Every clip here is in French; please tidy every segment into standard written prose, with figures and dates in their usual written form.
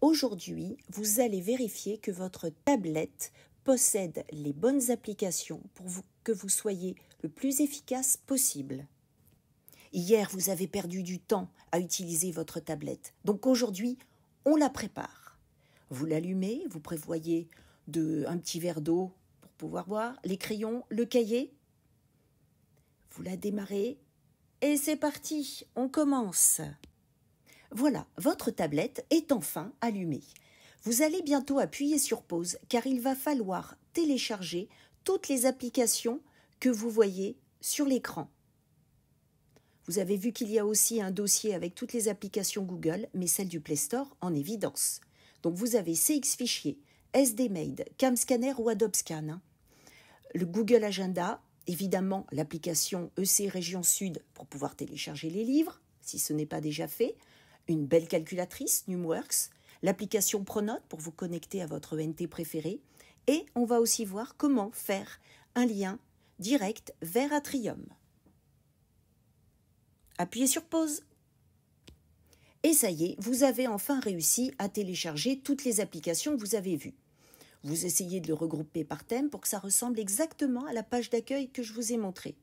Aujourd'hui, vous allez vérifier que votre tablette possède les bonnes applications pour que vous soyez le plus efficace possible. Hier, vous avez perdu du temps à utiliser votre tablette. Donc aujourd'hui, on la prépare. Vous l'allumez, vous prévoyez un petit verre d'eau pour pouvoir boire, les crayons, le cahier. Vous la démarrez et c'est parti, on commence. Voilà, votre tablette est enfin allumée. Vous allez bientôt appuyer sur pause car il va falloir télécharger toutes les applications que vous voyez sur l'écran. Vous avez vu qu'il y a aussi un dossier avec toutes les applications Google, mais celle du Play Store en évidence. Donc vous avez CX Fichier, SDMade, CamScanner ou Adobe Scan. Le Google Agenda, évidemment l'application EC Région Sud pour pouvoir télécharger les livres, si ce n'est pas déjà fait, une belle calculatrice, Numworks, l'application Pronote pour vous connecter à votre ENT préféré, et on va aussi voir comment faire un lien direct vers Atrium. Appuyez sur pause. Et ça y est, vous avez enfin réussi à télécharger toutes les applications que vous avez vues. Vous essayez de le regrouper par thème pour que ça ressemble exactement à la page d'accueil que je vous ai montrée.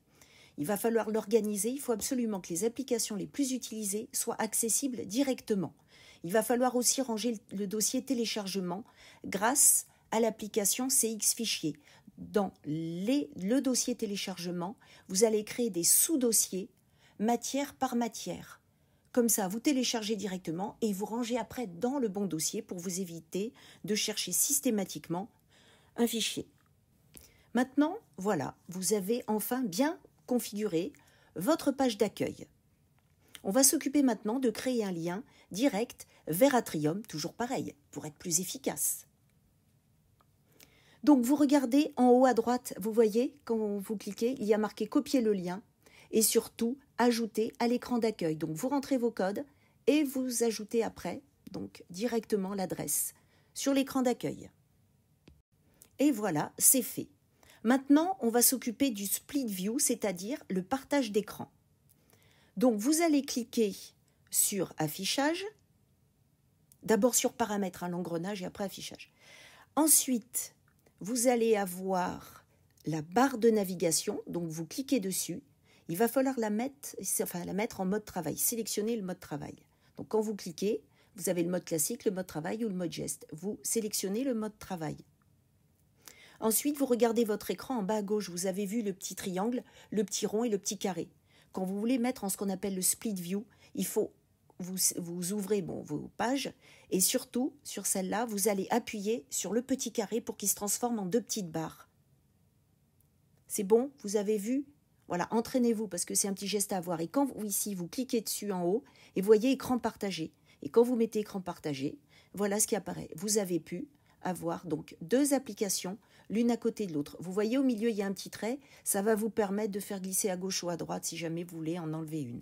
Il va falloir l'organiser, il faut absolument que les applications les plus utilisées soient accessibles directement. Il va falloir aussi ranger le dossier téléchargement grâce à l'application CX Fichier. Dans le dossier téléchargement, vous allez créer des sous-dossiers matière par matière. Comme ça, vous téléchargez directement et vous rangez après dans le bon dossier pour vous éviter de chercher systématiquement un fichier. Maintenant, voilà, vous avez enfin bien configuré votre page d'accueil. On va s'occuper maintenant de créer un lien direct vers Atrium, toujours pareil, pour être plus efficace. Donc vous regardez en haut à droite, vous voyez, quand vous cliquez, il y a marqué copier le lien et surtout ajouter à l'écran d'accueil. Donc vous rentrez vos codes et vous ajoutez après donc directement l'adresse sur l'écran d'accueil. Et voilà, c'est fait. Maintenant, on va s'occuper du split view, c'est-à-dire le partage d'écran. Donc vous allez cliquer sur affichage, d'abord sur paramètres, l'engrenage et après affichage. Ensuite, vous allez avoir la barre de navigation, donc vous cliquez dessus. Il va falloir la mettre en mode travail, sélectionner le mode travail. Donc quand vous cliquez, vous avez le mode classique, le mode travail ou le mode geste. Vous sélectionnez le mode travail. Ensuite, vous regardez votre écran en bas à gauche. Vous avez vu le petit triangle, le petit rond et le petit carré. Quand vous voulez mettre en ce qu'on appelle le split view, il faut vous ouvrez vos pages et surtout, sur celle-là, vous allez appuyer sur le petit carré pour qu'il se transforme en deux petites barres. C'est bon? Vous avez vu? Voilà, entraînez-vous parce que c'est un petit geste à avoir. Et quand ici, vous cliquez dessus en haut et vous voyez écran partagé. Et quand vous mettez écran partagé, voilà ce qui apparaît. Vous avez pu avoir donc deux applications, l'une à côté de l'autre. Vous voyez au milieu, il y a un petit trait. Ça va vous permettre de faire glisser à gauche ou à droite si jamais vous voulez en enlever une.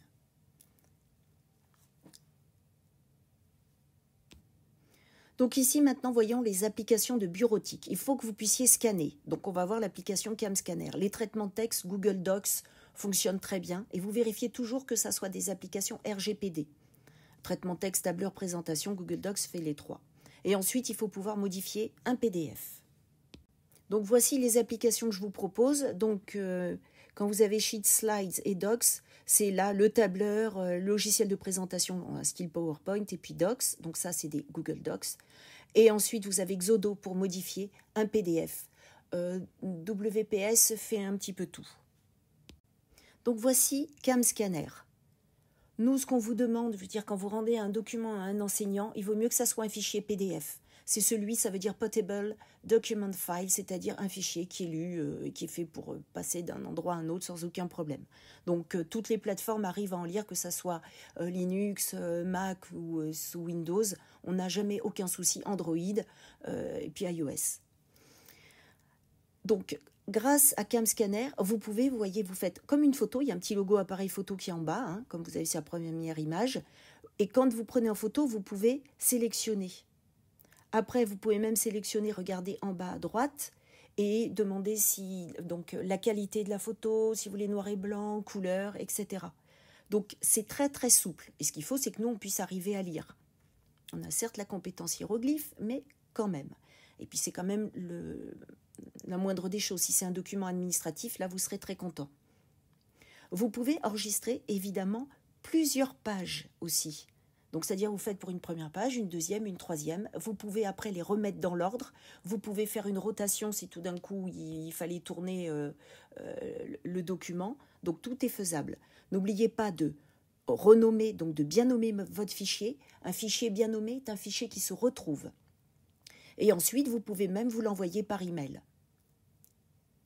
Donc ici, maintenant, voyons les applications de bureautique. Il faut que vous puissiez scanner. Donc, on va voir l'application CamScanner. Les traitements de texte, Google Docs fonctionnent très bien. Et vous vérifiez toujours que ça soit des applications RGPD. Traitement texte, tableur, présentation, Google Docs fait les trois. Et ensuite, il faut pouvoir modifier un PDF. Donc, voici les applications que je vous propose. Donc, quand vous avez Sheets, Slides et Docs, c'est là le tableur, logiciel de présentation en style PowerPoint et puis Docs. Donc ça, c'est des Google Docs. Et ensuite, vous avez Xodo pour modifier un PDF. WPS fait un petit peu tout. Donc voici CamScanner. Nous, ce qu'on vous demande, je veux dire, quand vous rendez un document à un enseignant, il vaut mieux que ça soit un fichier PDF. C'est celui, ça veut dire Portable Document File, c'est-à-dire un fichier qui est lu et qui est fait pour passer d'un endroit à un autre sans aucun problème. Donc, toutes les plateformes arrivent à en lire, que ça soit Linux, Mac ou sous Windows. On n'a jamais aucun souci, Android et puis iOS. Donc, grâce à CamScanner, vous pouvez, vous voyez, vous faites comme une photo, il y a un petit logo appareil photo qui est en bas, comme vous avez sur la première image. Et quand vous prenez en photo, vous pouvez sélectionner. Après, vous pouvez même sélectionner, regardez en bas à droite et demander si donc la qualité de la photo, si vous voulez noir et blanc, couleur, etc. Donc, c'est très très souple. Et ce qu'il faut, c'est que nous, on puisse arriver à lire. On a certes la compétence hiéroglyphe, mais quand même. Et puis c'est quand même la moindre des choses. Si c'est un document administratif, là, vous serez très content. Vous pouvez enregistrer, évidemment, plusieurs pages aussi. Donc, c'est-à-dire, vous faites pour une première page, une deuxième, une troisième. Vous pouvez après les remettre dans l'ordre. Vous pouvez faire une rotation si tout d'un coup, il fallait tourner le document. Donc, tout est faisable. N'oubliez pas de renommer, donc de bien nommer votre fichier. Un fichier bien nommé est un fichier qui se retrouve. Et ensuite, vous pouvez même vous l'envoyer par email.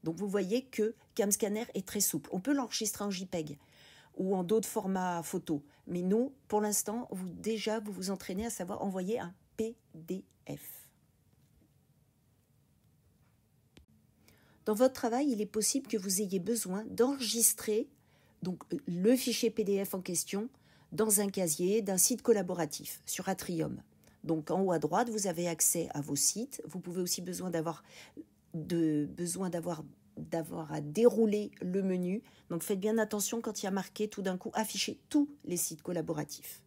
Donc, vous voyez que CamScanner est très souple. On peut l'enregistrer en JPEG ou en d'autres formats photos. Mais nous, pour l'instant, vous vous entraînez à savoir envoyer un PDF. Dans votre travail, il est possible que vous ayez besoin d'enregistrer donc, le fichier PDF en question dans un casier d'un site collaboratif sur Atrium. Donc en haut à droite, vous avez accès à vos sites. Vous pouvez aussi d'avoir à dérouler le menu. Donc faites bien attention quand il y a marqué tout d'un coup afficher tous les sites collaboratifs.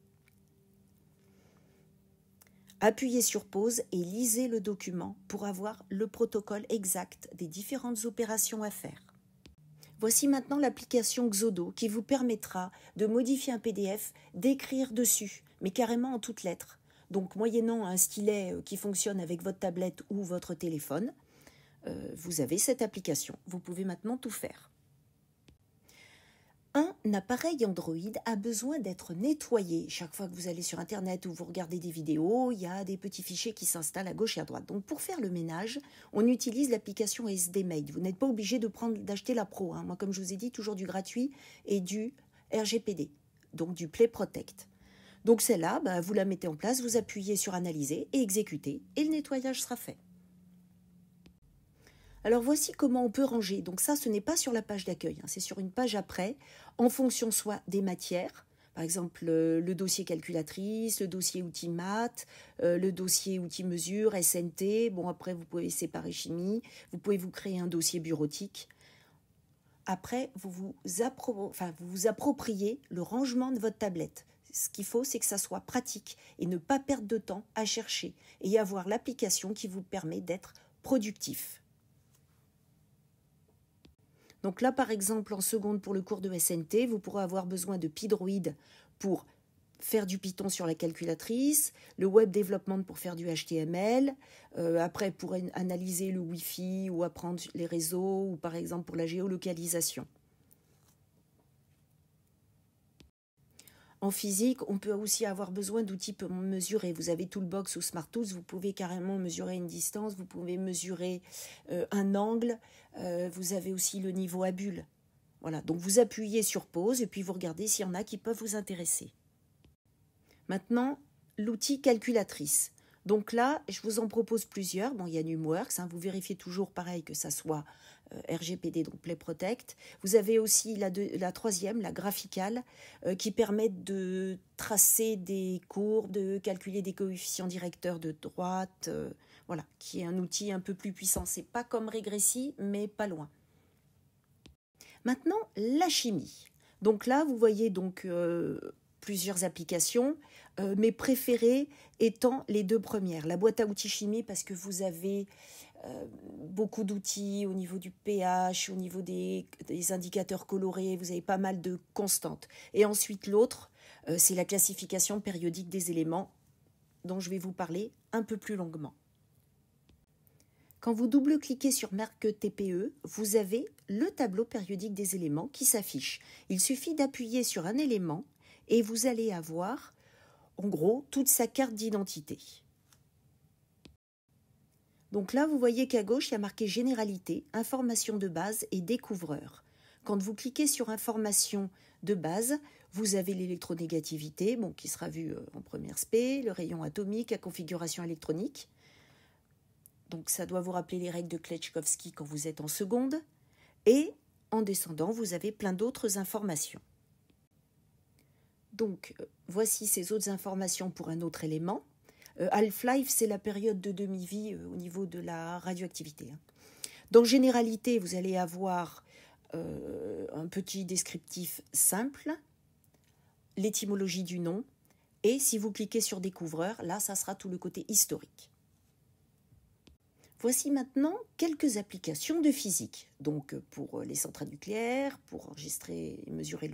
Appuyez sur pause et lisez le document pour avoir le protocole exact des différentes opérations à faire. Voici maintenant l'application Xodo qui vous permettra de modifier un PDF, d'écrire dessus, mais carrément en toutes lettres. Donc moyennant un stylet qui fonctionne avec votre tablette ou votre téléphone, vous avez cette application. Vous pouvez maintenant tout faire. Un appareil Android a besoin d'être nettoyé. Chaque fois que vous allez sur Internet ou vous regardez des vidéos, il y a des petits fichiers qui s'installent à gauche et à droite. Donc pour faire le ménage, on utilise l'application SDMade. Vous n'êtes pas obligé d'acheter la Pro. Moi, comme je vous ai dit, toujours du gratuit et du RGPD, donc du Play Protect. Donc celle-là, vous la mettez en place, vous appuyez sur Analyser et Exécuter et le nettoyage sera fait. Alors voici comment on peut ranger. Donc ça, ce n'est pas sur la page d'accueil, c'est sur une page après, en fonction soit des matières, par exemple le dossier calculatrice, le dossier outil maths, le dossier outil mesure, SNT. Bon, après, vous pouvez séparer chimie, vous pouvez vous créer un dossier bureautique. Après, vous vous appropriez le rangement de votre tablette. Ce qu'il faut, c'est que ça soit pratique et ne pas perdre de temps à chercher et avoir l'application qui vous permet d'être productif. Donc là, par exemple, en seconde pour le cours de SNT, vous pourrez avoir besoin de Pydroid pour faire du Python sur la calculatrice, le web development pour faire du HTML, après pour analyser le Wi-Fi ou apprendre les réseaux, ou par exemple pour la géolocalisation. En physique, on peut aussi avoir besoin d'outils pour mesurer. Vous avez Toolbox ou Smart Tools, vous pouvez carrément mesurer une distance, vous pouvez mesurer un angle, vous avez aussi le niveau à bulle. Voilà, donc vous appuyez sur pause et puis vous regardez s'il y en a qui peuvent vous intéresser. Maintenant, l'outil calculatrice. Donc là, je vous en propose plusieurs. Bon, il y a Numworks, vous vérifiez toujours pareil que ça soit RGPD, donc Play Protect. Vous avez aussi la troisième, la Graphical, qui permet de tracer des courbes, de calculer des coefficients directeurs de droite, voilà, qui est un outil un peu plus puissant. C'est pas comme Regressi, mais pas loin. Maintenant, la chimie. Donc là, vous voyez donc plusieurs applications, mes préférées étant les deux premières. La boîte à outils chimie, parce que vous avez beaucoup d'outils au niveau du pH, au niveau des indicateurs colorés, vous avez pas mal de constantes. Et ensuite l'autre, c'est la classification périodique des éléments, dont je vais vous parler un peu plus longuement. Quand vous double-cliquez sur marque TPE, vous avez le tableau périodique des éléments qui s'affiche. Il suffit d'appuyer sur un élément et vous allez avoir, en gros, toute sa carte d'identité. Donc là, vous voyez qu'à gauche, il y a marqué Généralité, Information de base et Découvreur. Quand vous cliquez sur Information de base, vous avez l'électronégativité, qui sera vue en première spé, le rayon atomique, la configuration électronique. Donc ça doit vous rappeler les règles de Kleczkowski quand vous êtes en seconde. Et en descendant, vous avez plein d'autres informations. Donc voici ces autres informations pour un autre élément. Half-life, c'est la période de demi-vie au niveau de la radioactivité. Dans Généralité, vous allez avoir un petit descriptif simple, l'étymologie du nom, Et si vous cliquez sur découvreur, là, ça sera tout le côté historique. Voici maintenant quelques applications de physique. Donc pour les centrales nucléaires, pour enregistrer et mesurer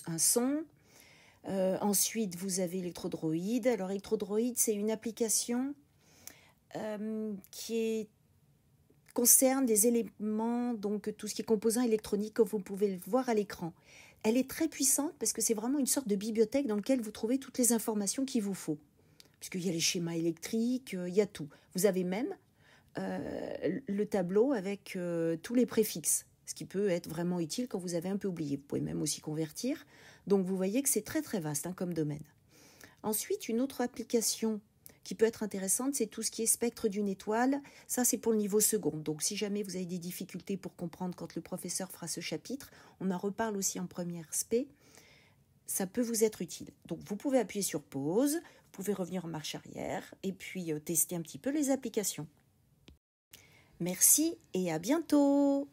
un son. Ensuite, vous avez Electrodroid. Alors Electrodroid, c'est une application qui concerne des éléments, donc tout ce qui est composants électroniques, comme vous pouvez le voir à l'écran. Elle est très puissante parce que c'est vraiment une sorte de bibliothèque dans laquelle vous trouvez toutes les informations qu'il vous faut. Puisqu'il y a les schémas électriques, il y a tout. Vous avez même le tableau avec tous les préfixes, ce qui peut être vraiment utile quand vous avez un peu oublié. Vous pouvez même aussi convertir. Donc vous voyez que c'est très très vaste comme domaine. Ensuite, une autre application qui peut être intéressante, c'est tout ce qui est spectre d'une étoile. Ça, c'est pour le niveau second. Donc si jamais vous avez des difficultés pour comprendre quand le professeur fera ce chapitre, on en reparle aussi en première spé, ça peut vous être utile. Donc vous pouvez appuyer sur pause, vous pouvez revenir en marche arrière et puis tester un petit peu les applications. Merci et à bientôt!